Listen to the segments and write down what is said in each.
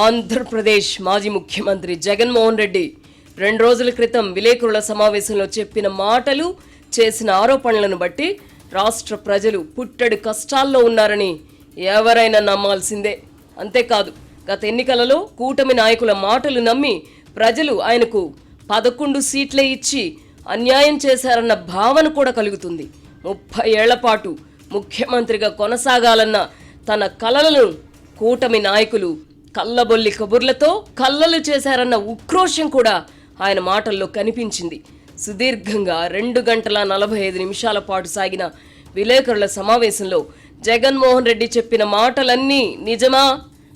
ఆంధ్రప్రదేశ్ మాజీ ముఖ్యమంత్రి జగన్మోహన్ రెడ్డి 2 రోజుల క్రితం విలేకరుల సమావేశంలో చెప్పిన మాటలు, చేసిన ఆరోపణలను బట్టి రాష్ట్ర ప్రజలు పుట్టడి కష్టాల్లో ఉన్నారని ఎవరైనా నమ్మాల్సిందే. అంతేకాదు, గత ఎన్నికలలో కూటమి నాయకుల మాటలు నమ్మి ప్రజలు ఆయనకు 11 సీట్లే ఇచ్చి అన్యాయం చేశారన్న భావన కూడా కలుగుతుంది. 30 ఏళ్ల పాటు ముఖ్యమంత్రిగా కొనసాగాలన్న తన కలలను కూటమి నాయకులు కల్లబొల్లి కబుర్లతో కల్లలు చేశారన్న ఉక్రోషం కూడా ఆయన మాటల్లో కనిపించింది. సుదీర్ఘంగా 2 గంటల 45 నిమిషాల పాటు సాగిన విలేకరుల సమావేశంలో జగన్మోహన్ రెడ్డి చెప్పిన మాటలన్నీ నిజమా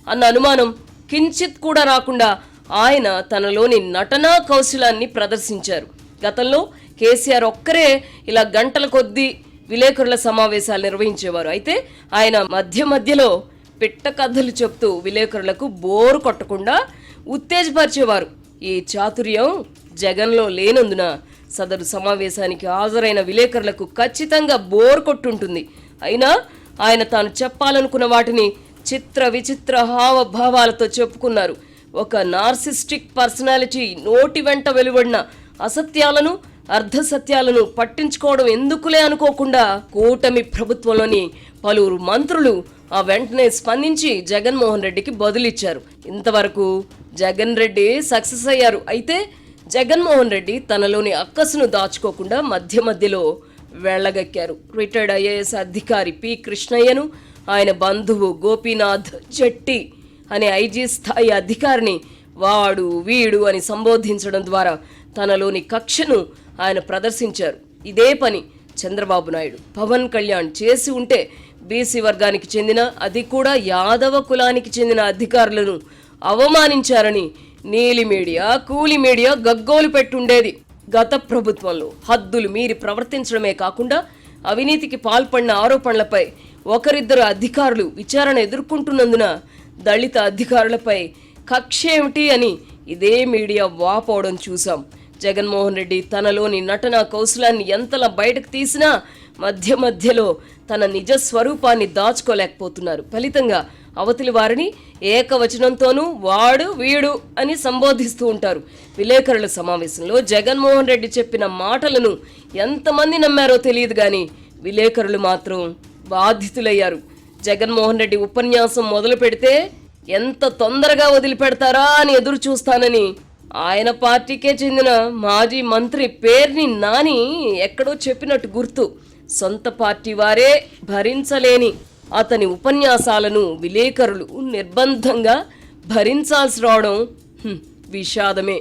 అన్న అనుమానం కించిత్ కూడా రాకుండా ఆయన తనలోని నటనా కౌశలాన్ని ప్రదర్శించారు. గతంలో కేసీఆర్ ఒక్కరే ఇలా గంటల కొద్దీ విలేకరుల సమావేశాలు నిర్వహించేవారు. అయితే ఆయన మధ్యలో పిట్ట కథలు చెప్తూ విలేకరులకు బోరు కొట్టకుండా ఉత్తేజపరిచేవారు. ఈ చాతుర్యం జగన్లో లేనందున సదరు సమావేశానికి హాజరైన విలేకరులకు ఖచ్చితంగా బోర్ కొట్టుంటుంది. అయినా ఆయన తాను చెప్పాలనుకున్న వాటిని చిత్ర విచిత్ర హావభావాలతో చెప్పుకున్నారు. ఒక నార్సిస్టిక్ పర్సనాలిటీ నోటి వెంట వెలువడిన అసత్యాలను, అర్ధసత్యాలను పట్టించుకోవడం ఎందుకులే అనుకోకుండా కూటమి ప్రభుత్వంలోని పలువురు మంత్రులు ఆ వెంటనే స్పందించి జగన్మోహన్ రెడ్డికి బదులిచ్చారు. ఇంతవరకు జగన్ రెడ్డి సక్సెస్ అయ్యారు. అయితే జగన్మోహన్ రెడ్డి తనలోని అక్కసును దాచుకోకుండా మధ్యలో వెళ్లగక్కారు. రిటైర్డ్ ఐఏఎస్ అధికారి పి కృష్ణయ్యను, ఆయన బంధువు గోపీనాథ్ జెట్టి అనే ఐజీ స్థాయి అధికారిని వాడు వీడు అని సంబోధించడం ద్వారా తనలోని కక్షను ఆయన ప్రదర్శించారు. ఇదే పని చంద్రబాబు నాయుడు, పవన్ కళ్యాణ్ చేసి ఉంటే బీసీ వర్గానికి చెందిన, అది కూడా యాదవ కులానికి చెందిన అధికారులను అవమానించారని నీలి మీడియా, కూలి మీడియా గగ్గోలు పెట్టుండేది. గత ప్రభుత్వంలో హద్దులు మీరి ప్రవర్తించడమే కాకుండా అవినీతికి పాల్పడిన ఆరోపణలపై ఒకరిద్దరు అధికారులు విచారణ ఎదుర్కొంటున్నందున దళిత అధికారులపై కక్ష ఏమిటి అని ఇదే మీడియా వాపోవడం చూసాం. జగన్మోహన్ రెడ్డి తనలోని నటనా కౌశలాన్ని ఎంతలా బయటకు తీసినా మధ్యలో తన నిజ స్వరూపాన్ని దాచుకోలేకపోతున్నారు. ఫలితంగా అవతలి వారిని ఏకవచనంతోనూ వాడు వీడు అని సంబోధిస్తూ ఉంటారు. విలేకరుల సమావేశంలో జగన్మోహన్ రెడ్డి చెప్పిన మాటలను ఎంతమంది నమ్మారో తెలియదు కానీ విలేకరులు మాత్రం బాధితులయ్యారు. జగన్మోహన్ రెడ్డి ఉపన్యాసం మొదలు పెడితే ఎంత తొందరగా వదిలిపెడతారా అని ఎదురు చూస్తానని ఆయన పార్టీకే చెందిన మాజీ మంత్రి పేర్ని నాని ఎక్కడో చెప్పినట్టు గుర్తు. సొంత పార్టీ వారే భరించలేని అతని ఉపన్యాసాలను విలేకరులు నిర్బంధంగా భరించాల్సి రావడం విషాదమే.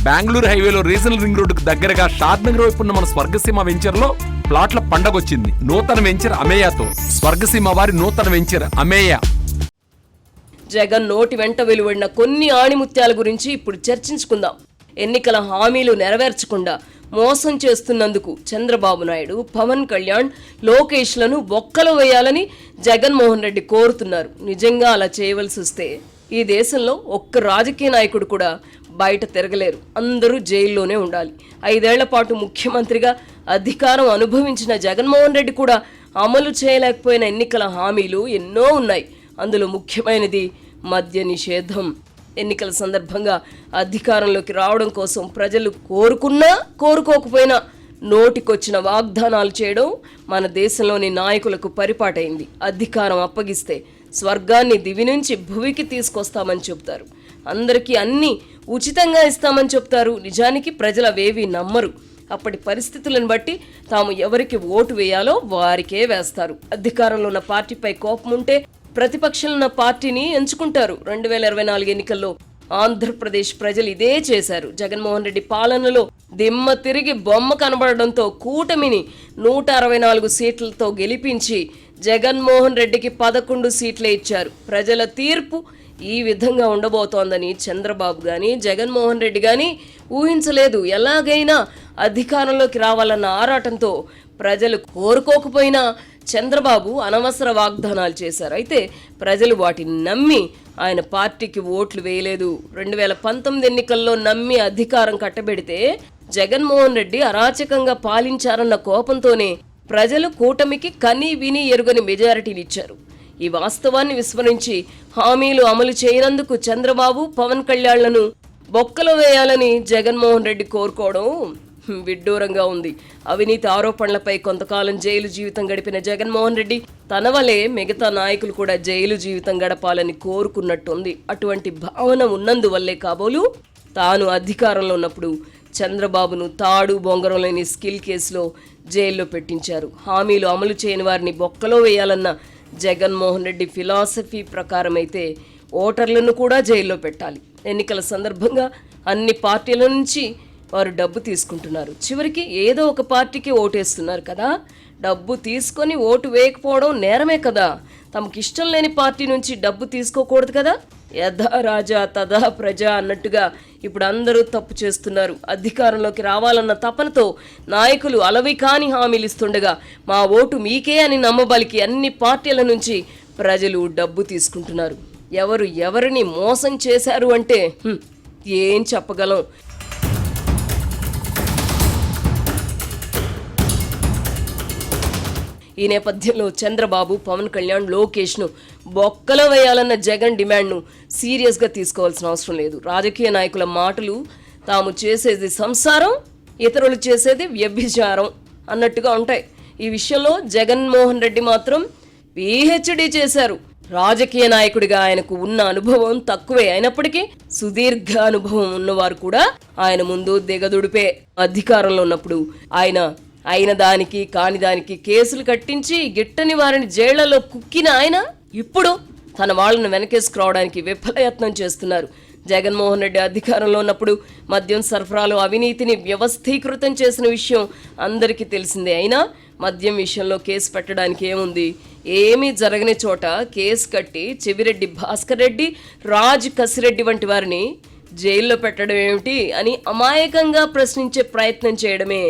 బెంగళూరు హైవేలో రీజనల్ రింగ్ రోడ్డుకు దగ్గరగా షాద్నగర్ వైపు ఉన్న మన స్వర్గసీమ వెంచర్ లో ప్లాట్ల పండగొచ్చింది. నూతన వెంచర్ అమేయాతో స్వర్గసీమ వారి నూతన వెంచర్ అమేయా. జగన్ నోటి వెంట వెలువడిన కొన్ని ఆణిముత్యాల గురించి ఇప్పుడు చర్చించుకుందాం. ఎన్నికల హామీలు నెరవేర్చకుండా మోసం చేస్తున్నందుకు చంద్రబాబు నాయుడు, పవన్ కళ్యాణ్, లోకేష్లను బొక్కలు వేయాలని జగన్మోహన్ రెడ్డి కోరుతున్నారు. నిజంగా అలా చేయవలసి వస్తే ఈ దేశంలో ఒక్క రాజకీయ నాయకుడు కూడా బయట తిరగలేరు. అందరూ జైల్లోనే ఉండాలి. 5 ఏళ్ల పాటు ముఖ్యమంత్రిగా అధికారం అనుభవించిన జగన్మోహన్ రెడ్డి కూడా అమలు చేయలేకపోయిన ఎన్నికల హామీలు ఎన్నో ఉన్నాయి. అందులో ముఖ్యమైనది మద్య నిషేధం. ఎన్నికల సందర్భంగా అధికారంలోకి రావడం కోసం ప్రజలు కోరుకున్నా కోరుకోకపోయినా నోటికొచ్చిన వాగ్దానాలు చేయడం మన దేశంలోని నాయకులకు పరిపాటైంది. అధికారం అప్పగిస్తే స్వర్గాన్ని దివి నుంచి భువికి తీసుకొస్తామని చెబుతారు. అందరికీ అన్నీ ఉచితంగా ఇస్తామని చెప్తారు. నిజానికి ప్రజలు అవేవి నమ్మరు. అప్పటి పరిస్థితులను బట్టి తాము ఎవరికి ఓటు వేయాలో వారికే వేస్తారు. అధికారంలో ఉన్న పార్టీపై కోపం ఉంటే ప్రతిపక్షంలో ఉన్న పార్టీని ఎంచుకుంటారు. 2024 ఎన్నికల్లో ఆంధ్రప్రదేశ్ ప్రజలు ఇదే చేశారు. జగన్మోహన్ రెడ్డి పాలనలో దిమ్మ తిరిగి బొమ్మ కనబడడంతో కూటమిని 164 సీట్లతో గెలిపించి జగన్మోహన్ రెడ్డికి 11 సీట్లే ఇచ్చారు. ప్రజల తీర్పు ఈ విధంగా ఉండబోతోందని చంద్రబాబు గాని, జగన్మోహన్ రెడ్డి గాని ఊహించలేదు. ఎలాగైనా అధికారంలోకి రావాలన్న ఆరాటంతో ప్రజలు కోరుకోకపోయినా చంద్రబాబు అనవసర వాగ్దానాలు చేశారు. అయితే ప్రజలు వాటిని నమ్మి ఆయన పార్టీకి ఓట్లు వేయలేదు. 2019 ఎన్నికల్లో నమ్మి అధికారం కట్టబెడితే జగన్మోహన్ రెడ్డి అరాచకంగా పాలించారన్న కోపంతోనే ప్రజలు కూటమికి కని విని ఎరుగని మెజారిటీని ఇచ్చారు. ఈ వాస్తవాన్ని విస్మరించి హామీలు అమలు చేయనందుకు చంద్రబాబు, పవన్ కళ్యాణ్లను బొక్కలో వేయాలని జగన్మోహన్ రెడ్డి కోరుకోవడం విడ్డూరంగా ఉంది. అవినీతి ఆరోపణలపై కొంతకాలం జైలు జీవితం గడిపిన జగన్మోహన్ రెడ్డి తన వలే మిగతా నాయకులు కూడా జైలు జీవితం గడపాలని కోరుకున్నట్టుంది. అటువంటి భావన ఉన్నందువల్లే కాబోలు తాను అధికారంలో ఉన్నప్పుడు చంద్రబాబును తాడు బొంగరం లేని స్కిల్ కేసులో జైల్లో పెట్టించారు. హామీలు అమలు చేయని వారిని బొక్కలో వేయాలన్న జగన్మోహన్ రెడ్డి ఫిలాసఫీ ప్రకారం అయితే ఓటర్లను కూడా జైల్లో పెట్టాలి. ఎన్నికల సందర్భంగా అన్ని పార్టీల నుంచి వారు డబ్బు తీసుకుంటున్నారు. చివరికి ఏదో ఒక పార్టీకి ఓటేస్తున్నారు కదా. డబ్బు తీసుకొని ఓటు వేయకపోవడం నేరమే కదా. తమకు ఇష్టం లేని పార్టీ నుంచి డబ్బు తీసుకోకూడదు కదా. యథా రాజా తథా ప్రజ అన్నట్టుగా ఇప్పుడు అందరూ తప్పు చేస్తున్నారు. అధికారంలోకి రావాలన్న తపనతో నాయకులు అలవి కాని హామీలు ఇస్తుండగా మా ఓటు మీకే అని నమ్మబలికి అన్ని పార్టీల నుంచి ప్రజలు డబ్బు తీసుకుంటున్నారు. ఎవరు ఎవరిని మోసం చేశారు అంటే ఏం చెప్పగలం. ఈ నేపథ్యంలో చంద్రబాబు, పవన్ కళ్యాణ్, లోకేష్ను బొక్కలో వేయాలన్న జగన్ డిమాండ్ను సీరియస్గా తీసుకోవాల్సిన అవసరం లేదు. రాజకీయ నాయకుల మాటలు తాము చేసేది సంసారం, ఇతరులు చేసేది వ్యభిచారం అన్నట్టుగా ఉంటాయి. ఈ విషయంలో జగన్మోహన్ రెడ్డి మాత్రం పిహెచ్డి చేశారు. రాజకీయ నాయకుడిగా ఆయనకు ఉన్న అనుభవం తక్కువే అయినప్పటికీ సుదీర్ఘ అనుభవం ఉన్నవారు కూడా ఆయన ముందు దిగదుడిపే. అధికారంలో ఉన్నప్పుడు ఆయన అయిన దానికి కాని దానికి కేసులు కట్టించి గిట్టని వారిని జైళ్లలో కుక్కిన ఆయన ఇప్పుడు తన వాళ్ళను వెనకేసుకురావడానికి విఫలయత్నం చేస్తున్నారు. జగన్మోహన్ రెడ్డి అధికారంలో ఉన్నప్పుడు మద్యం సరఫరాలో అవినీతిని వ్యవస్థీకృతం చేసిన విషయం అందరికీ తెలిసిందే. అయినా మద్యం విషయంలో కేసు పెట్టడానికి ఏముంది? ఏమీ జరగని చోట కేసు కట్టి చెవిరెడ్డి భాస్కర్ రెడ్డి, రాజ్ కసిరెడ్డి వంటి వారిని జైల్లో పెట్టడం ఏమిటి అని అమాయకంగా ప్రశ్నించే ప్రయత్నం చేయడమే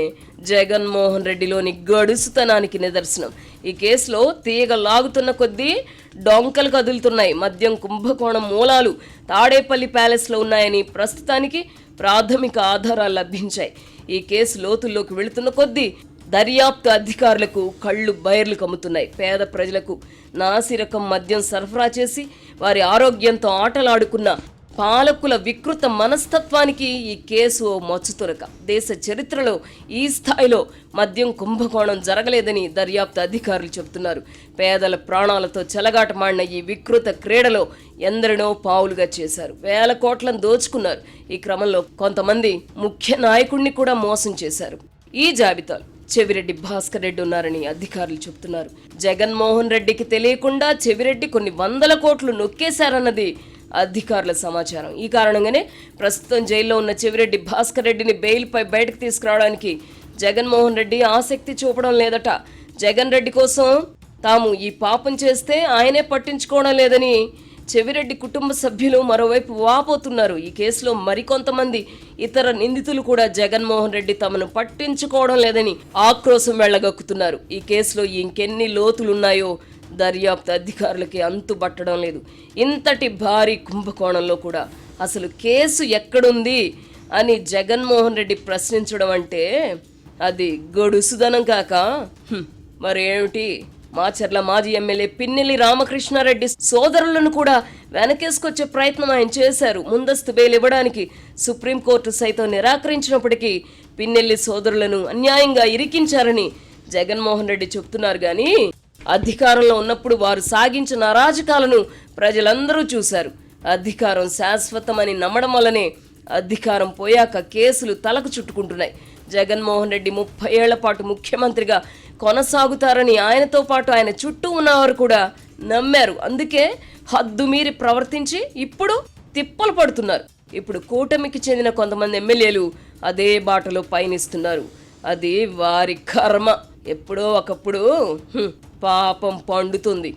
జగన్మోహన్ రెడ్డిలోని గడుసుతనానికి నిదర్శనం. ఈ కేసులో తీగ లాగుతున్న కొద్దీ డొంకలు కదులుతున్నాయి. మద్యం కుంభకోణం మూలాలు తాడేపల్లి ప్యాలెస్లో ఉన్నాయని ప్రస్తుతానికి ప్రాథమిక ఆధారాలు లభించాయి. ఈ కేసు లోతుల్లోకి వెళుతున్న కొద్దీ దర్యాప్తు అధికారులకు కళ్ళు బైర్లు కమ్ముతున్నాయి. పేద ప్రజలకు నాసిరకం మద్యం సరఫరా చేసి వారి ఆరోగ్యంతో ఆటలాడుకున్న పాలకుల వికృత మనస్తత్వానికి ఈ కేసు మచ్చుతురక. దేశ చరిత్రలో ఈ స్థాయిలో మద్యం కుంభకోణం జరగలేదని దర్యాప్తు అధికారులు చెబుతున్నారు. పేదల ప్రాణాలతో చెలగాటమాడిన ఈ వికృత క్రీడలో ఎందరినో పావులుగా చేశారు. వేల కోట్లను దోచుకున్నారు. ఈ క్రమంలో కొంతమంది ముఖ్య నాయకుడిని కూడా మోసం చేశారు. ఈ జాబితాలో చెవిరెడ్డి భాస్కర్ రెడ్డి ఉన్నారని అధికారులు చెబుతున్నారు. జగన్మోహన్ రెడ్డికి తెలియకుండా చెవిరెడ్డి కొన్ని వందల కోట్లు నొక్కేశారన్నది అధికారుల సమాచారం. ఈ కారణంగానే ప్రస్తుతం జైల్లో ఉన్న చెవిరెడ్డి భాస్కర్ రెడ్డిని బెయిల్పై బయటకు తీసుకురావడానికి జగన్మోహన్ రెడ్డి ఆసక్తి చూపడం లేదట. జగన్ రెడ్డి కోసం తాము ఈ పాపం చేస్తే ఆయనే పట్టించుకోవడం లేదని చెవిరెడ్డి కుటుంబ సభ్యులు మరోవైపు వాపోతున్నారు. ఈ కేసులో మరికొంతమంది ఇతర నిందితులు కూడా జగన్మోహన్ రెడ్డి తమను పట్టించుకోవడం లేదని ఆక్రోశం వెళ్లగక్కుతున్నారు. ఈ కేసులో ఇంకెన్ని లోతులున్నాయో దర్యాప్తు అధికారులకి అంతుబట్టడం లేదు. ఇంతటి భారీ కుంభకోణంలో కూడా అసలు కేసు ఎక్కడుంది అని జగన్మోహన్ రెడ్డి ప్రశ్నించడం అంటే అది గడుసుదనం కాక మరేమిటి? మాచర్ల మాజీ ఎమ్మెల్యే పిన్నెల్లి రామకృష్ణారెడ్డి సోదరులను కూడా వెనకేసుకొచ్చే ప్రయత్నం ఆయన చేశారు. ముందస్తు బెయిల్ ఇవ్వడానికి సుప్రీంకోర్టు సైతం నిరాకరించినప్పటికీ పిన్నెల్లి సోదరులను అన్యాయంగా ఇరికించారని జగన్మోహన్ రెడ్డి చెబుతున్నారు. కానీ అధికారంలో ఉన్నప్పుడు వారు సాగించిన అరాజకాలను ప్రజలందరూ చూశారు. అధికారం శాశ్వతమని నమ్మడం వల్లనే అధికారం పోయాక కేసులు తలకు చుట్టుకుంటున్నాయి. జగన్మోహన్ రెడ్డి 30 ఏళ్ల పాటు ముఖ్యమంత్రిగా కొనసాగుతారని ఆయనతో పాటు ఆయన చుట్టూ ఉన్నవారు కూడా నమ్మారు. అందుకే హద్దుమీరి ప్రవర్తించి ఇప్పుడు తిప్పలు పడుతున్నారు. ఇప్పుడు కూటమికి చెందిన కొంతమంది ఎమ్మెల్యేలు అదే బాటలో పయనిస్తున్నారు. అది వారి కర్మ. ఎప్పుడో ఒకప్పుడు పాపం పండుతుంది.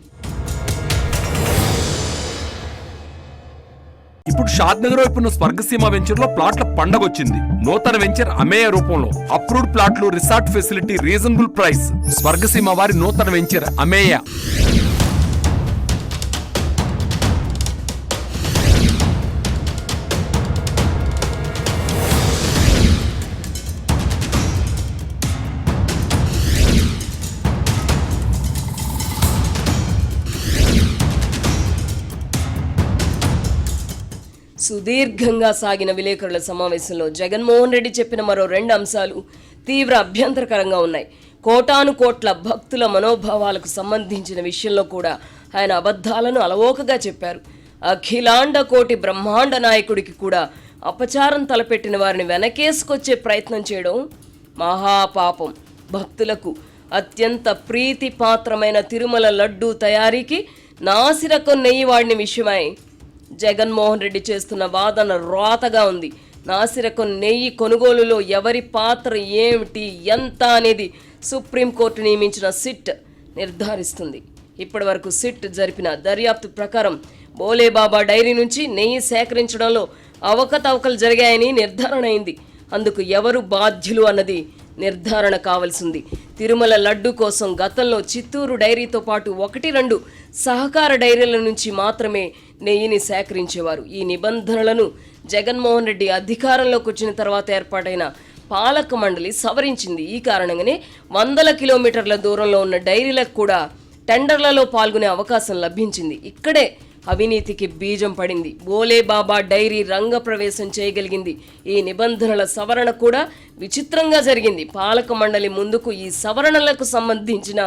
ఇప్పుడు షాద్నగర్ వైపు ఉన్న స్వర్గసీమ వెంచర్ లో ప్లాట్ల పండగ వచ్చింది. నూతన వెంచర్ అమేయ రూపంలో అప్రూవ్డ్ ప్లాట్లు, resort facility, reasonable price. Swargaseema వారి నూతన వెంచర్ అమేయ. సుదీర్ఘంగా సాగిన విలేకరుల సమావేశంలో జగన్మోహన్ రెడ్డి చెప్పిన మరో 2 అంశాలు తీవ్ర అభ్యంతరకరంగా ఉన్నాయి. కోటాను కోట్ల భక్తుల మనోభావాలకు సంబంధించిన విషయంలో కూడా ఆయన అబద్ధాలను అలవోకగా చెప్పారు. అఖిలాండ కోటి బ్రహ్మాండ నాయకుడికి కూడా అపచారం తలపెట్టిన వారిని వెనకేసుకొచ్చే ప్రయత్నం చేయడం మహాపాపం. భక్తులకు అత్యంత ప్రీతిపాత్రమైన తిరుమల లడ్డూ తయారీకి నాసిరకం నెయ్యి వాడిన విషయమై జగన్మోహన్ రెడ్డి చేస్తున్న వాదన రోతగా ఉంది. నాసిరకం నెయ్యి కొనుగోలులో ఎవరి పాత్ర ఏమిటి, ఎంత అనేది సుప్రీంకోర్టు నియమించిన సిట్ నిర్ధారిస్తుంది. ఇప్పటి వరకు సిట్ జరిపిన దర్యాప్తు ప్రకారం బోలేబాబా డైరీ నుంచి నెయ్యి సేకరించడంలో అవకతవకలు జరిగాయని నిర్ధారణ అయింది. అందుకు ఎవరు బాధ్యులు అన్నది నిర్ధారణ కావాల్సింది. తిరుమల లడ్డు కోసం గతంలో చిత్తూరు డైరీతో పాటు 1-2 సహకార డైరీల నుంచి మాత్రమే నెయ్యిని సేకరించేవారు. ఈ నిబంధనలను జగన్మోహన్ రెడ్డి అధికారంలోకి వచ్చిన తర్వాత ఏర్పాటైన పాలక మండలి సవరించింది. ఈ కారణంగానే 100 కిలోమీటర్ల దూరంలో ఉన్న డైరీలకు కూడా టెండర్లలో పాల్గొనే అవకాశం లభించింది. ఇక్కడే అవినీతికి బీజం పడింది. బోలేబాబా డైరీ రంగప్రవేశం చేయగలిగింది. ఈ నిబంధనల సవరణ కూడా విచిత్రంగా జరిగింది. పాలక మండలి ముందుకు ఈ సవరణలకు సంబంధించిన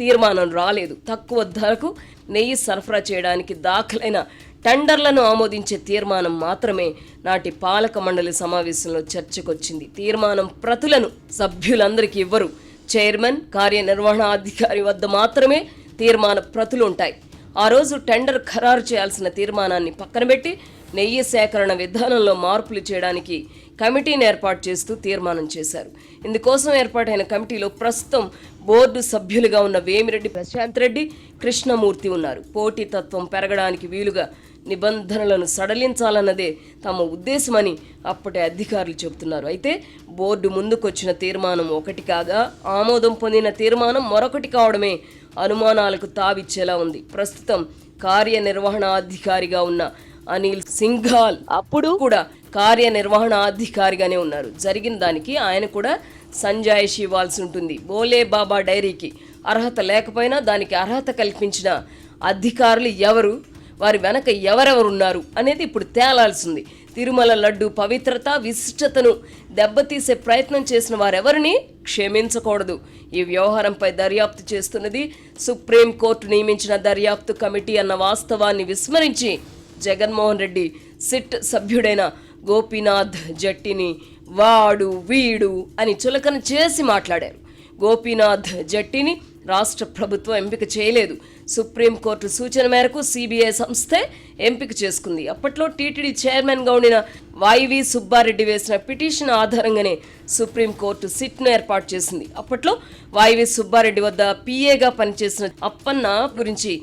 తీర్మానం రాలేదు. తక్కువ ధరకు నెయ్యి సరఫరా చేయడానికి దాఖలైన టెండర్లను ఆమోదించే తీర్మానం మాత్రమే నాటి పాలక మండలి సమావేశంలో చర్చకొచ్చింది. తీర్మానం ప్రతులను సభ్యులందరికీ ఇవ్వరు. చైర్మన్, కార్యనిర్వహణాధికారి వద్ద మాత్రమే తీర్మాన ప్రతులు ఉంటాయి. ఆ రోజు టెండర్ ఖరారు చేయాల్సిన తీర్మానాన్ని పక్కన పెట్టి నెయ్యి సేకరణ విధానంలో మార్పులు చేయడానికి కమిటీని ఏర్పాటు చేస్తూ తీర్మానం చేశారు. ఇందుకోసం ఏర్పాటైన కమిటీలో ప్రస్తుతం బోర్డు సభ్యులుగా ఉన్న వేమిరెడ్డి ప్రశాంత్ రెడ్డి, కృష్ణమూర్తి ఉన్నారు. పోటీతత్వం పెరగడానికి వీలుగా నిబంధనలను సడలించాలన్నదే తమ ఉద్దేశమని అప్పటి అధికారులు చెబుతున్నారు. అయితే బోర్డు ముందుకొచ్చిన తీర్మానం ఒకటి కాగా ఆమోదం పొందిన తీర్మానం మరొకటి కావడమే అనుమానాలకు తావిచ్చేలా ఉంది. ప్రస్తుతం కార్యనిర్వహణాధికారిగా ఉన్న అనిల్ సింఘాల్ అప్పుడు కూడా కార్యనిర్వహణాధికారిగానే ఉన్నారు. జరిగిన దానికి ఆయన కూడా సంజాయిషి ఇవ్వాల్సి ఉంటుంది. బోలే బాబా డైరీకి అర్హత లేకపోయినా దానికి అర్హత కల్పించిన అధికారులు ఎవరు, వారి వెనక ఎవరెవరున్నారు అనేది ఇప్పుడు తేలాల్సింది. తిరుమల లడ్డు పవిత్రత, విశిష్టతను దెబ్బతీసే ప్రయత్నం చేసిన వారెవరిని క్షమించకూడదు. ఈ వ్యవహారంపై దర్యాప్తు చేస్తున్నది సుప్రీంకోర్టు నియమించిన దర్యాప్తు కమిటీ అన్న వాస్తవాన్ని విస్మరించి జగన్మోహన్ రెడ్డి సిట్ సభ్యుడైన గోపీనాథ్ జట్టిని వాడు వీడు అని చులకన చేసి మాట్లాడారు. గోపీనాథ్ జట్టిని రాష్ట్ర ప్రభుత్వం ఎంపిక చేయలేదు. సుప్రీంకోర్టు సూచన మేరకు సిబిఐ సంస్థే ఎంపిక చేసుకుంది. అప్పట్లో టీటీడీ చైర్మన్గా ఉండిన వైవి సుబ్బారెడ్డి వేసిన పిటిషన్ ఆధారంగానే సుప్రీంకోర్టు సిట్ను ఏర్పాటు చేసింది. అప్పట్లో వైవి సుబ్బారెడ్డి వద్ద పిఏగా పనిచేసిన అప్పన్న గురించి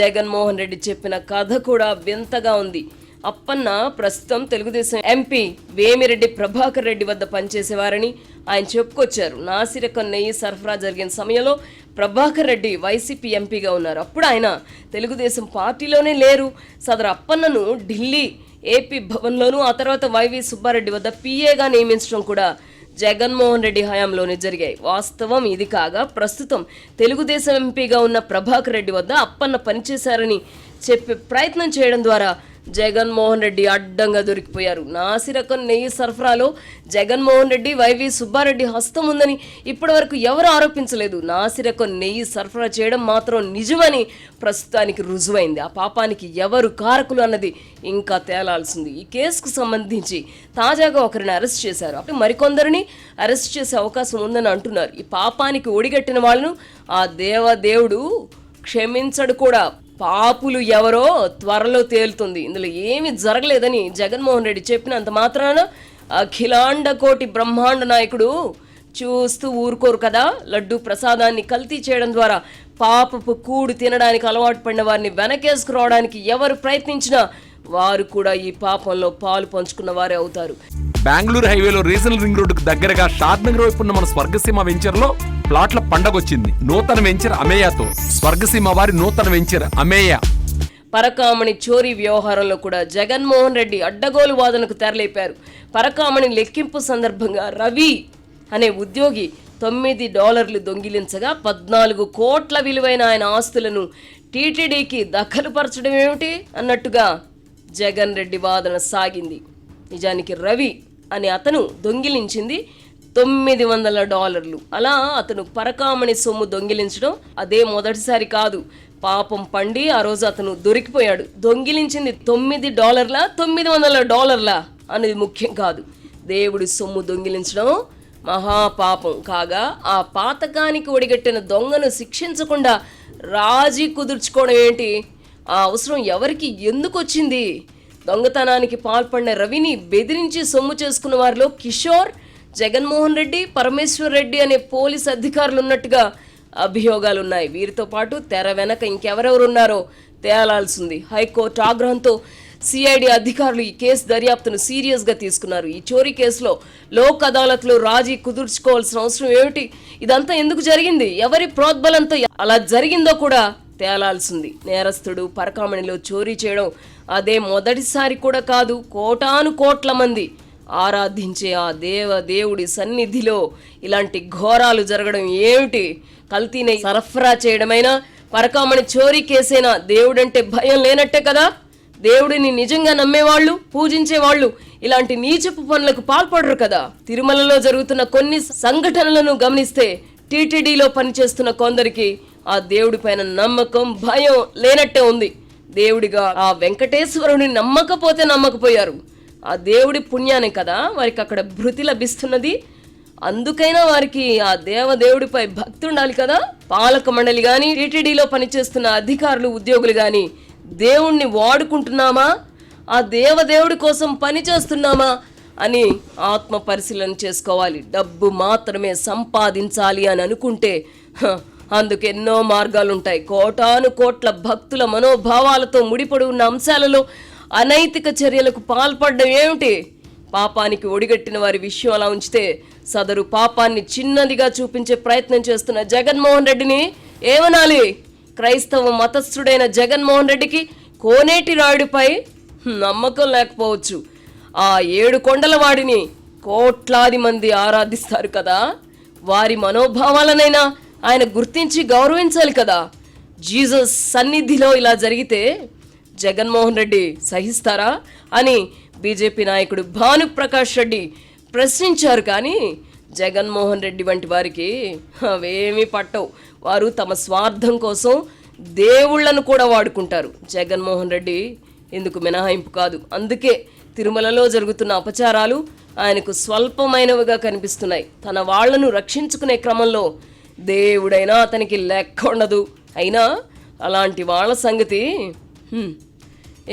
జగన్మోహన్ రెడ్డి చెప్పిన కథ కూడా వింతగా ఉంది. అప్పన్న ప్రస్తుతం తెలుగుదేశం ఎంపీ వేమిరెడ్డి ప్రభాకర్ రెడ్డి వద్ద పనిచేసేవారని ఆయన చెప్పుకొచ్చారు. నాసిరకం నెయ్యి సరఫరా జరిగిన సమయంలో ప్రభాకర్ రెడ్డి వైసీపీ ఎంపీగా ఉన్నారు. అప్పుడు ఆయన తెలుగుదేశం పార్టీలోనే లేరు. సదరు అప్పన్నను ఢిల్లీ ఏపీ భవన్లోనూ, ఆ తర్వాత వైవి సుబ్బారెడ్డి వద్ద పిఏగా నియమించడం కూడా జగన్మోహన్ రెడ్డి హయాంలోనే జరిగాయి. వాస్తవం ఇది కాగా ప్రస్తుతం తెలుగుదేశం ఎంపీగా ఉన్న ప్రభాకర్ రెడ్డి వద్ద అప్పన్న పనిచేశారని చెప్పే ప్రయత్నం చేయడం ద్వారా జగన్మోహన్ రెడ్డి అడ్డంగా దొరికిపోయారు. నాసిరకం నెయ్యి సరఫరాలో జగన్మోహన్ రెడ్డి, వైవి సుబ్బారెడ్డి హస్తం ఉందని ఇప్పటి వరకు ఎవరు ఆరోపించలేదు. నాసిరకం నెయ్యి సరఫరా చేయడం మాత్రం నిజమని ప్రస్తుతానికి రుజువైంది. ఆ పాపానికి ఎవరు కారకులు అన్నది ఇంకా తేలాల్సింది. ఈ కేసుకు సంబంధించి తాజాగా ఒకరిని అరెస్ట్ చేశారు. అప్పుడు మరికొందరిని అరెస్ట్ చేసే అవకాశం ఉందని అంటున్నారు. ఈ పాపానికి ఒడిగట్టిన వాళ్ళను ఆ దేవదేవుడు క్షమించడు కూడా. పాపులు ఎవరో త్వరలో తేలుతుంది. ఇందులో ఏమీ జరగలేదని జగన్మోహన్ రెడ్డి చెప్పినంత మాత్రాన అఖిలాండ కోటి బ్రహ్మాండ నాయకుడు చూస్తూ ఊరుకోరు కదా. లడ్డు ప్రసాదాన్ని కల్తీ చేయడం ద్వారా పాపపు కూడు తినడానికి అలవాటు పడిన వారిని వెనకేసుకురావడానికి ఎవరు ప్రయత్నించినా వారు కూడా ఈ పాపంలో పాలు పంచుకున్న వారే అవుతారు. బెంగళూరు హైవేలో రీజనల్ రింగ్ రోడ్డుకు దగ్గరగా షాద్నగర్ వైపు ఉన్న మన స్వర్గసీమ వెంచర్ లో ప్లాట్ల పండగొచ్చింది. నూతన వెంచర్ అమేయాతో స్వర్గసీమ వారి నూతన వెంచర్ అమేయ. పరకామణి చోరీ వ్యవహారంలో కూడా జగన్మోహన్ రెడ్డి అడ్డగోలు వాదనకు తెరలేపారు. పరకామణి లెక్కింపు సందర్భంగా రవి అనే ఉద్యోగి $9 దొంగిలించగా 14 కోట్ల విలువైన ఆయన ఆస్తులను టీటీడీకి దఖలుపరచడం ఏమిటి అన్నట్టుగా జగన్ రెడ్డి వాదన సాగింది. నిజానికి రవి అనే అతను దొంగిలించింది $900. అలా అతను పరకామణి సొమ్ము దొంగిలించడం అదే మొదటిసారి కాదు. పాపం పండి ఆ రోజు అతను దొరికిపోయాడు. దొంగిలించింది $9 $900 అనేది ముఖ్యం కాదు. దేవుడి సొమ్ము దొంగిలించడం మహాపాపం కాగా ఆ పాతకానికి ఒడిగట్టిన దొంగను శిక్షించకుండా రాజీ కుదుర్చుకోవడం ఏంటి? ఆ అవసరం ఎవరికి ఎందుకు వచ్చింది? దొంగతనానికి పాల్పడిన రవిని బెదిరించి సొమ్ము చేసుకున్న వారిలో కిషోర్, జగన్మోహన్ రెడ్డి, పరమేశ్వర్ రెడ్డి అనే పోలీస్ అధికారులు ఉన్నట్టుగా అభియోగాలున్నాయి. వీరితో పాటు తెర వెనక ఇంకెవరెవరున్నారో తేలాల్సింది. హైకోర్టు ఆగ్రహంతో సిఐడి అధికారులు ఈ కేసు దర్యాప్తును సీరియస్గా తీసుకున్నారు. ఈ చోరీ కేసులో లోక్ అదాలత్లో రాజీ కుదుర్చుకోవాల్సిన అవసరం ఏమిటి? ఇదంతా ఎందుకు జరిగింది? ఎవరి ప్రోద్బలంతో అలా జరిగిందో కూడా తేలాల్సింది. నేరస్తుడు పరకామణిలో చోరీ చేయడం అదే మొదటిసారి కూడా కాదు. కోటాను కోట్ల మంది ఆరాధించే ఆ దేవుడి సన్నిధిలో ఇలాంటి ఘోరాలు జరగడం ఏమిటి? కల్తీని సరఫరా చేయడమైనా, పరకామణి చోరీ కేసైనా దేవుడంటే భయం లేనట్టే కదా. దేవుడిని నిజంగా నమ్మేవాళ్ళు, పూజించేవాళ్ళు ఇలాంటి నీచపు పనులకు పాల్పడరు కదా. తిరుమలలో జరుగుతున్న కొన్ని సంఘటనలను గమనిస్తే టీటీడీలో పనిచేస్తున్న కొందరికి ఆ దేవుడి పైన నమ్మకం, భయం లేనట్టే ఉంది. దేవుడిగా ఆ వెంకటేశ్వరుని నమ్మకపోతే నమ్మకపోయారు. ఆ దేవుడి పుణ్యానే కదా వారికి అక్కడ భృతి లభిస్తున్నది. అందుకైనా వారికి ఆ దేవుడిపై భక్తి ఉండాలి కదా. పాలక మండలి గాని, టీటీడీలో పనిచేస్తున్న అధికారులు, ఉద్యోగులు గాని దేవుణ్ణి వాడుకుంటున్నామా, ఆ దేవుడి కోసం పని చేస్తున్నామా అని ఆత్మ పరిశీలన చేసుకోవాలి. డబ్బు మాత్రమే సంపాదించాలి అని అనుకుంటే అందుకు ఎన్నో మార్గాలుంటాయి. కోటాను కోట్ల భక్తుల మనోభావాలతో ముడిపడి ఉన్న అంశాలలో అనైతిక చర్యలకు పాల్పడడం ఏమిటి? పాపానికి ఒడిగట్టిన వారి విషయం అలా ఉంచితే సదరు పాపాన్ని చిన్నదిగా చూపించే ప్రయత్నం చేస్తున్న జగన్మోహన్ రెడ్డిని ఏమనాలి? క్రైస్తవ మతస్థుడైన జగన్మోహన్ రెడ్డికి కోనేటి రాయుడిపై నమ్మకం లేకపోవచ్చు. ఆ 7 కొండల వాడిని కోట్లాది మంది ఆరాధిస్తారు కదా. వారి మనోభావాలనైనా ఆయన గుర్తించి గౌరవించాలి కదా. జీసస్ సన్నిధిలో ఇలా జరిగితే జగన్మోహన్ రెడ్డి సహిస్తారా అని బీజేపీ నాయకుడు భానుప్రకాష్ రెడ్డి ప్రశ్నించారు. కానీ జగన్మోహన్ రెడ్డి వంటి వారికి అవేమీ పట్టవు. వారు తమ స్వార్థం కోసం దేవుళ్లను కూడా వాడుకుంటారు. జగన్మోహన్ రెడ్డి ఎందుకు మినహాయింపు కాదు. అందుకే తిరుమలలో జరుగుతున్న అపచారాలు ఆయనకు స్వల్పమైనవిగా కనిపిస్తున్నాయి. తన వాళ్లను రక్షించుకునే క్రమంలో దేవుడైనా అతనికి లెక్క ఉండదు. అయినా అలాంటి వాళ్ళ సంగతి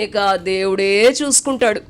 ఇక దేవుడే చూసుకుంటాడు.